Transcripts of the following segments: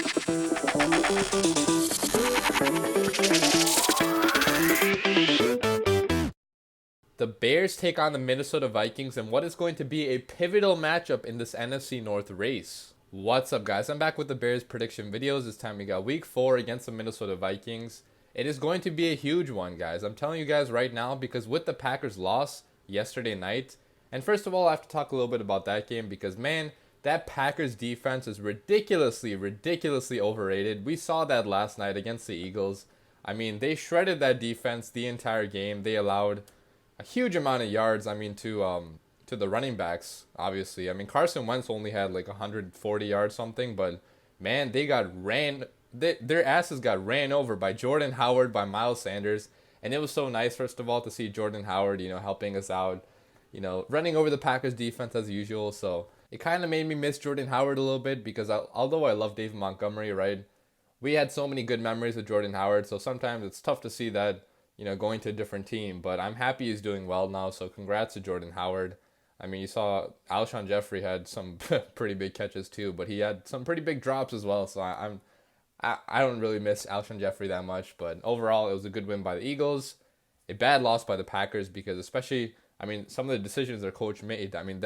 The Bears take on the Minnesota Vikings in what is going to be a pivotal matchup in this NFC North race. What's up, guys? I'm back with the Bears prediction videos. This time we got week 4 against the Minnesota Vikings. It is going to be a huge one, guys. I'm telling you guys right now, because with the Packers' loss yesterday night, and first of all, I have to talk a little bit about that game because, man, that Packers defense is ridiculously overrated. We saw that last night against the Eagles. I mean, they shredded that defense the entire game. They allowed a huge amount of yards, to the running backs, obviously. I mean, Carson Wentz only had like 140 yards something, but man, their asses got ran over by Jordan Howard, by Miles Sanders, and it was so nice, first of all, to see Jordan Howard, helping us out, running over the Packers defense as usual. So it kind of made me miss Jordan Howard a little bit because although I love David Montgomery, right, we had so many good memories with Jordan Howard, so sometimes it's tough to see that, going to a different team. But I'm happy he's doing well now, so congrats to Jordan Howard. I mean, you saw Alshon Jeffrey had some pretty big catches too, but he had some pretty big drops as well. So I don't really miss Alshon Jeffrey that much. But overall, it was a good win by the Eagles. A bad loss by the Packers because especially, I mean, some of the decisions their coach made, I mean,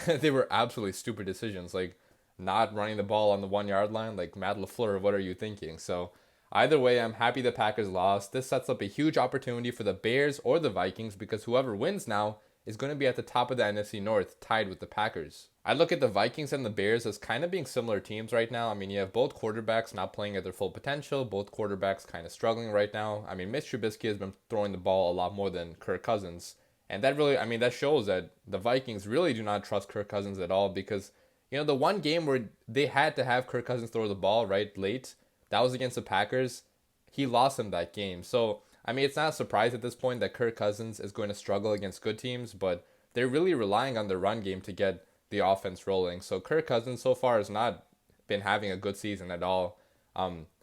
they were absolutely stupid decisions, like not running the ball on the 1 yard line. Like, Matt LaFleur, what are you thinking? So either way, I'm happy the Packers lost. This sets up a huge opportunity for the Bears or the Vikings because whoever wins now is going to be at the top of the NFC North, tied with the Packers. I look at the Vikings and the Bears as kind of being similar teams right now. I mean, you have both quarterbacks not playing at their full potential, both quarterbacks kind of struggling right now. I mean, Mitch Trubisky has been throwing the ball a lot more than Kirk Cousins. And that really, I mean, that shows that the Vikings really do not trust Kirk Cousins at all because, the one game where they had to have Kirk Cousins throw the ball right late, that was against the Packers. He lost them that game. So, I mean, it's not a surprise at this point that Kirk Cousins is going to struggle against good teams, but they're really relying on the run game to get the offense rolling. So Kirk Cousins so far has not been having a good season at all.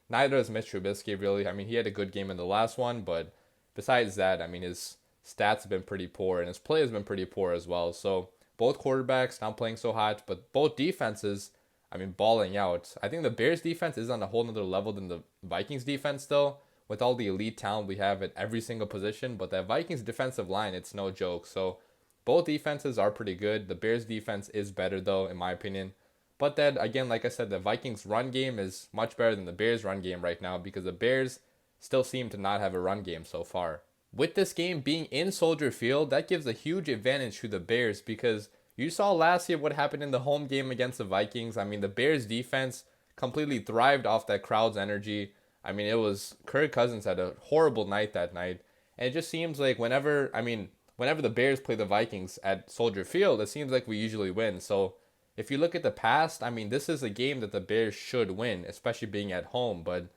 Neither has Mitch Trubisky, really. I mean, he had a good game in the last one, but besides that, I mean, his stats have been pretty poor, and his play has been pretty poor as well. So both quarterbacks not playing so hot, but both defenses, I mean, balling out. I think the Bears defense is on a whole nother level than the Vikings defense still, with all the elite talent we have at every single position. But that Vikings defensive line, it's no joke. So both defenses are pretty good. The Bears defense is better, though, in my opinion. But then, again, like I said, the Vikings run game is much better than the Bears run game right now because the Bears still seem to not have a run game so far. With this game being in Soldier Field, that gives a huge advantage to the Bears because you saw last year what happened in the home game against the Vikings. I mean, the Bears defense completely thrived off that crowd's energy. I mean, Kirk Cousins had a horrible night that night. And it just seems like whenever the Bears play the Vikings at Soldier Field, it seems like we usually win. So if you look at the past, I mean, this is a game that the Bears should win, especially being at home. But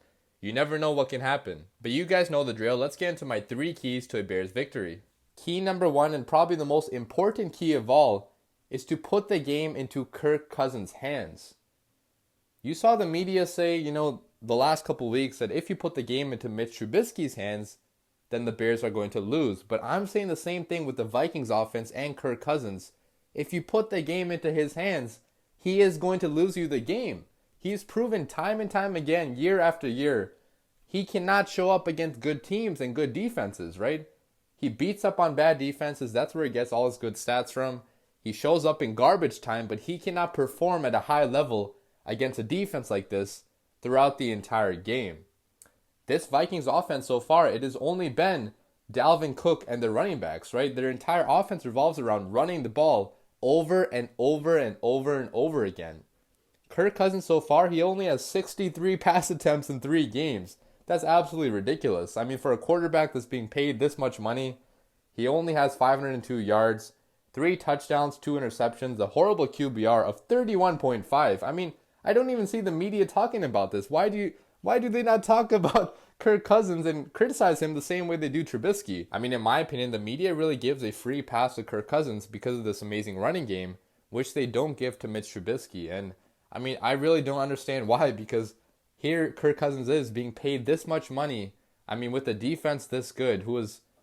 you never know what can happen. But you guys know the drill. Let's get into my 3 keys to a Bears victory. Key number 1, and probably the most important key of all, is to put the game into Kirk Cousins' hands. You saw the media say, the last couple weeks that if you put the game into Mitch Trubisky's hands, then the Bears are going to lose. But I'm saying the same thing with the Vikings offense and Kirk Cousins. If you put the game into his hands, he is going to lose you the game. He's proven time and time again, year after year, he cannot show up against good teams and good defenses, right? He beats up on bad defenses. That's where he gets all his good stats from. He shows up in garbage time, but he cannot perform at a high level against a defense like this throughout the entire game. This Vikings offense so far, it has only been Dalvin Cook and the running backs, right? Their entire offense revolves around running the ball over and over and over and over again. Kirk Cousins so far, he only has 63 pass attempts in 3 games. That's absolutely ridiculous. I mean, for a quarterback that's being paid this much money, he only has 502 yards, 3 touchdowns, 2 interceptions, a horrible QBR of 31.5. I mean, I don't even see the media talking about this. Why do they not talk about Kirk Cousins and criticize him the same way they do Trubisky? I mean, in my opinion, the media really gives a free pass to Kirk Cousins because of this amazing running game, which they don't give to Mitch Trubisky. And I mean, I really don't understand why, because here Kirk Cousins is being paid this much money. I mean, with a defense this good,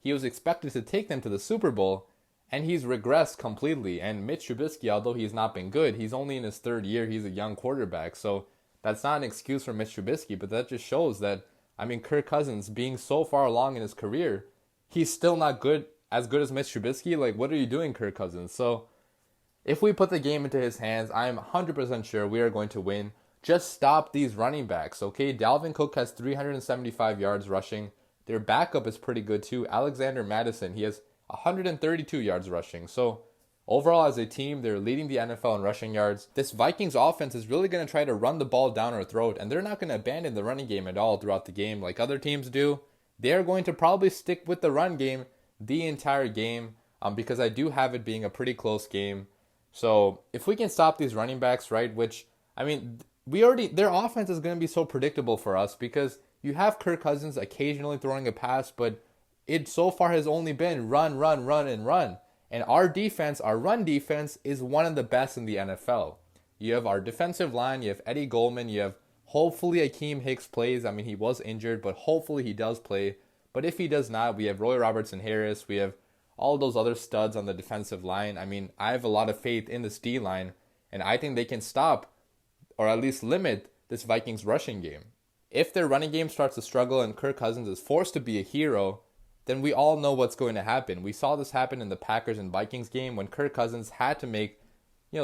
he was expected to take them to the Super Bowl, and he's regressed completely. And Mitch Trubisky, although he's not been good, he's only in his 3rd year. He's a young quarterback. So that's not an excuse for Mitch Trubisky, but that just shows that, I mean, Kirk Cousins being so far along in his career, he's still not as good as Mitch Trubisky. Like, what are you doing, Kirk Cousins? So if we put the game into his hands, I am 100% sure we are going to win. Just stop these running backs, okay? Dalvin Cook has 375 yards rushing. Their backup is pretty good too. Alexander Mattison, he has 132 yards rushing. So overall as a team, they're leading the NFL in rushing yards. This Vikings offense is really going to try to run the ball down our throat, and they're not going to abandon the running game at all throughout the game like other teams do. They're going to probably stick with the run game the entire game because I do have it being a pretty close game. So if we can stop these running backs, right, which, I mean, their offense is going to be so predictable for us because you have Kirk Cousins occasionally throwing a pass, but it so far has only been run, run, run, and run. And our defense, our run defense, is one of the best in the NFL. You have our defensive line, you have Eddie Goldman, you have hopefully Akeem Hicks plays. I mean, he was injured, but hopefully he does play. But if he does not, we have Roy Robertson-Harris, we have all those other studs on the defensive line. I mean, I have a lot of faith in this D-line, and I think they can stop or at least limit this Vikings rushing game. If their running game starts to struggle and Kirk Cousins is forced to be a hero, then we all know what's going to happen. We saw this happen in the Packers and Vikings game when Kirk Cousins had to make,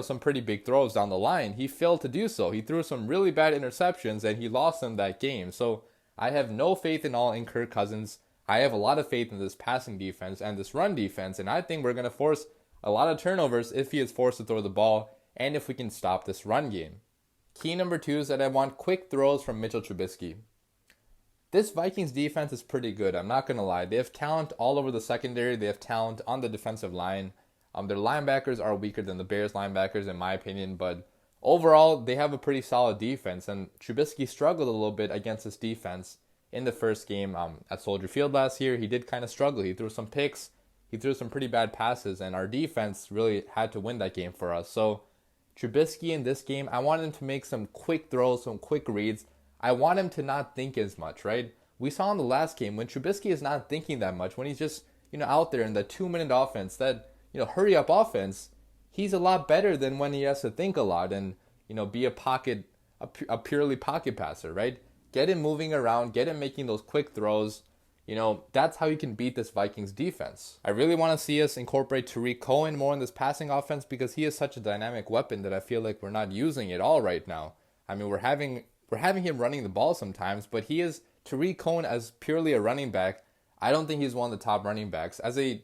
some pretty big throws down the line. He failed to do so. He threw some really bad interceptions and he lost them that game. So I have no faith in all in Kirk Cousins. I have a lot of faith in this passing defense and this run defense, and I think we're going to force a lot of turnovers if he is forced to throw the ball and if we can stop this run game. Key number 2 is that I want quick throws from Mitchell Trubisky. This Vikings defense is pretty good, I'm not going to lie. They have talent all over the secondary. They have talent on the defensive line. Their linebackers are weaker than the Bears linebackers in my opinion, but overall they have a pretty solid defense, and Trubisky struggled a little bit against this defense in the first game at Soldier Field last year. He did kind of struggle. He threw some picks, he threw some pretty bad passes, and our defense really had to win that game for us. So Trubisky in this game, I want him to make some quick throws, some quick reads. I want him to not think as much, right? We saw in the last game when Trubisky is not thinking that much, when he's just, out there in the 2-minute offense, that, hurry up offense, he's a lot better than when he has to think a lot and, be a purely pocket passer, right? Get him moving around, get him making those quick throws. That's how you can beat this Vikings defense. I really want to see us incorporate Tariq Cohen more in this passing offense because he is such a dynamic weapon that I feel like we're not using it all right now. I mean, we're having him running the ball sometimes, but he is Tariq Cohen as purely a running back. I don't think he's one of the top running backs. As a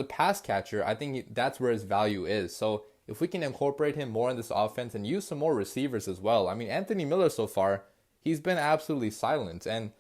pass catcher, I think that's where his value is. So if we can incorporate him more in this offense and use some more receivers as well. I mean, Anthony Miller so far, he's been absolutely silent. And,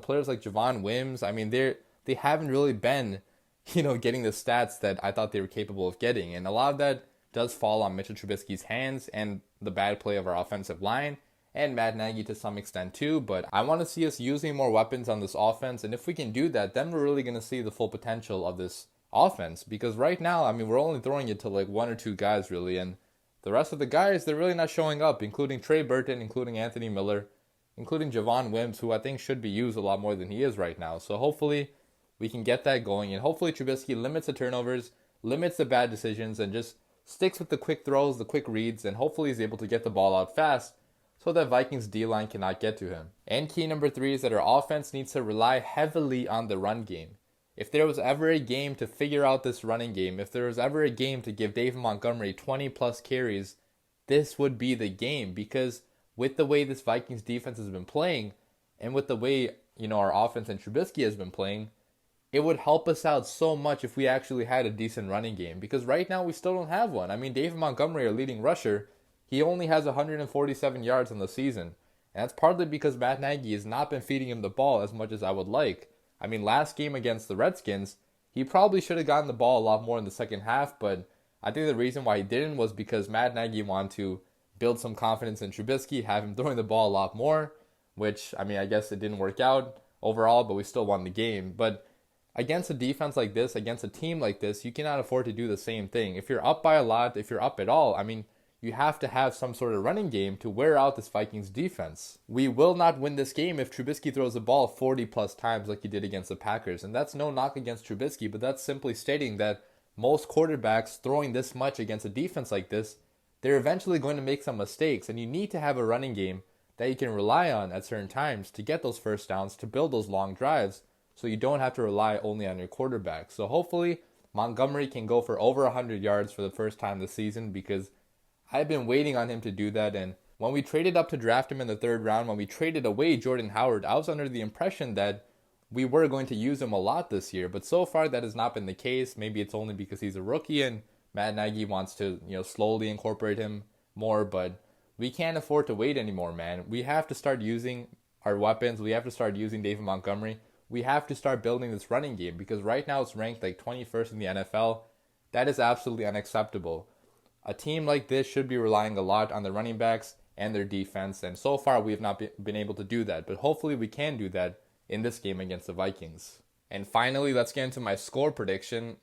players like Javon Wims, I mean, they haven't really been, getting the stats that I thought they were capable of getting. And a lot of that does fall on Mitchell Trubisky's hands and the bad play of our offensive line. And Matt Nagy to some extent too, but I want to see us using more weapons on this offense, and if we can do that, then we're really going to see the full potential of this offense, because right now, I mean, we're only throwing it to like 1 or 2 guys really, and the rest of the guys, they're really not showing up, including Trey Burton, including Anthony Miller, including Javon Wims, who I think should be used a lot more than he is right now. So hopefully we can get that going, and hopefully Trubisky limits the turnovers, limits the bad decisions, and just sticks with the quick throws, the quick reads, and hopefully he's able to get the ball out fast so that Vikings D-line cannot get to him. And key number 3 is that our offense needs to rely heavily on the run game. If there was ever a game to figure out this running game, if there was ever a game to give David Montgomery 20 plus carries, this would be the game, because with the way this Vikings defense has been playing and with the way, our offense and Trubisky has been playing, it would help us out so much if we actually had a decent running game, because right now we still don't have one. I mean, David Montgomery, our leading rusher, he only has 147 yards in the season, and that's partly because Matt Nagy has not been feeding him the ball as much as I would like. I mean, last game against the Redskins, he probably should have gotten the ball a lot more in the second half, but I think the reason why he didn't was because Matt Nagy wanted to build some confidence in Trubisky, have him throwing the ball a lot more, which, I mean, I guess it didn't work out overall, but we still won the game. But against a defense like this, against a team like this, you cannot afford to do the same thing. If you're up by a lot, if you're up at all, I mean, you have to have some sort of running game to wear out this Vikings defense. We will not win this game if Trubisky throws the ball 40 plus times like he did against the Packers. And that's no knock against Trubisky, but that's simply stating that most quarterbacks throwing this much against a defense like this, they're eventually going to make some mistakes. And you need to have a running game that you can rely on at certain times to get those first downs, to build those long drives, so you don't have to rely only on your quarterback. So hopefully Montgomery can go for over 100 yards for the first time this season, because I've been waiting on him to do that. And when we traded up to draft him in the third round, when we traded away Jordan Howard, I was under the impression that we were going to use him a lot this year. But so far that has not been the case. Maybe it's only because he's a rookie and Matt Nagy wants to, slowly incorporate him more. But we can't afford to wait anymore, man. We have to start using our weapons. We have to start using David Montgomery. We have to start building this running game, because right now it's ranked like 21st in the NFL. That is absolutely unacceptable. A team like this should be relying a lot on the running backs and their defense, and so far we have not been able to do that. But hopefully we can do that in this game against the Vikings. And finally, let's get into my score prediction.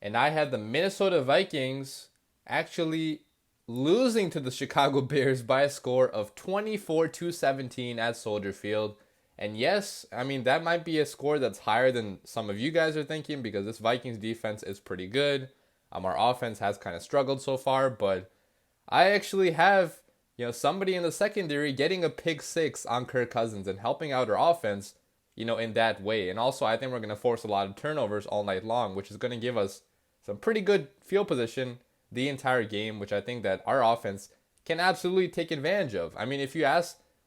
And I had the Minnesota Vikings actually losing to the Chicago Bears by a score of 24-17 at Soldier Field. And yes, I mean, that might be a score that's higher than some of you guys are thinking, because this Vikings defense is pretty good. Our offense has kind of struggled so far, but I actually have, somebody in the secondary getting a pick six on Kirk Cousins and helping out our offense, in that way. And also, I think we're going to force a lot of turnovers all night long, which is going to give us some pretty good field position the entire game, which I think that our offense can absolutely take advantage of. I mean,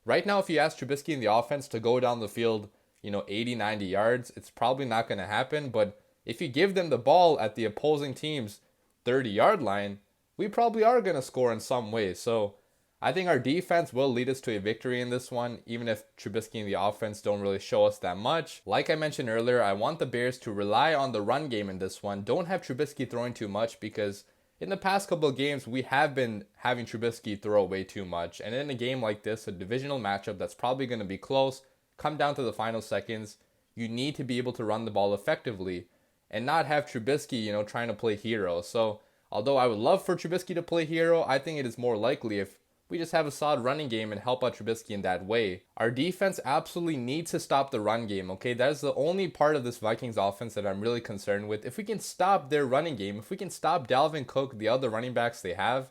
right now, if you ask Trubisky in the offense to go down the field, 80, 90 yards, it's probably not going to happen. But if you give them the ball at the opposing team's 30-yard line, we probably are going to score in some way. So I think our defense will lead us to a victory in this one, even if Trubisky and the offense don't really show us that much. Like I mentioned earlier, I want the Bears to rely on the run game in this one. Don't have Trubisky throwing too much, because in the past couple of games, we have been having Trubisky throw way too much. And in a game like this, a divisional matchup that's probably going to be close, come down to the final seconds, you need to be able to run the ball effectively and not have Trubisky, trying to play hero. So although I would love for Trubisky to play hero, I think it is more likely if we just have a solid running game and help out Trubisky in that way. Our defense absolutely needs to stop the run game, okay? That is the only part of this Vikings offense that I'm really concerned with. If we can stop their running game, if we can stop Dalvin Cook, the other running backs they have,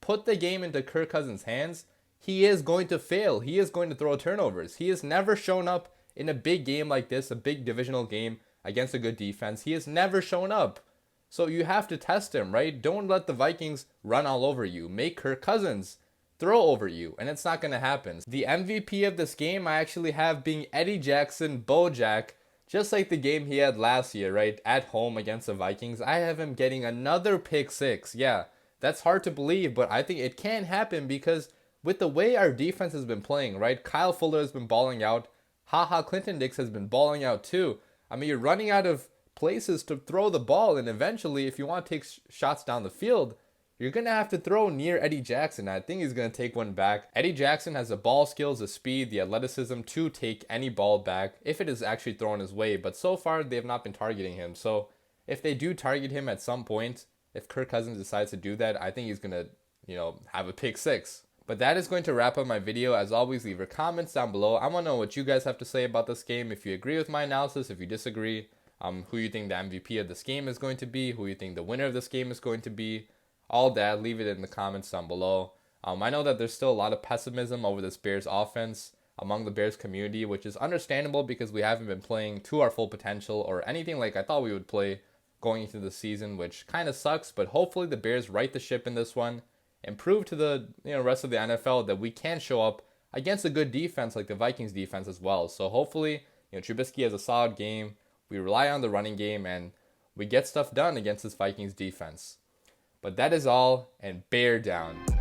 put the game into Kirk Cousins' hands, he is going to fail. He is going to throw turnovers. He has never shown up in a big game like this, a big divisional game against a good defense. He has never shown up. So you have to test him, right? Don't let the Vikings run all over you. Make Kirk Cousins throw over you, and it's not going to happen. The MVP of this game I actually have being Eddie Jackson, Bojack, just like the game he had last year, right? At home against the Vikings. I have him getting another pick six. Yeah, that's hard to believe, but I think it can happen because with the way our defense has been playing, right? Kyle Fuller has been balling out. Clinton Dix has been balling out too. I mean, you're running out of places to throw the ball, and eventually, if you want to take shots down the field, you're going to have to throw near Eddie Jackson. I think he's going to take one back. Eddie Jackson has the ball skills, the speed, the athleticism to take any ball back if it is actually thrown his way. But so far, they have not been targeting him. So if they do target him at some point, if Kirk Cousins decides to do that, I think he's going to, have a pick six. But that is going to wrap up my video. As always, leave your comments down below. I want to know what you guys have to say about this game. If you agree with my analysis, if you disagree, who you think the MVP of this game is going to be, who you think the winner of this game is going to be. All that, leave it in the comments down below. I know that there's still a lot of pessimism over this Bears offense among the Bears community, which is understandable because we haven't been playing to our full potential or anything like I thought we would play going into the season, which kind of sucks. But hopefully the Bears right the ship in this one and prove to the rest of the NFL that we can show up against a good defense like the Vikings defense as well. So hopefully, Trubisky has a solid game. We rely on the running game and we get stuff done against this Vikings defense. But that is all, and bear down.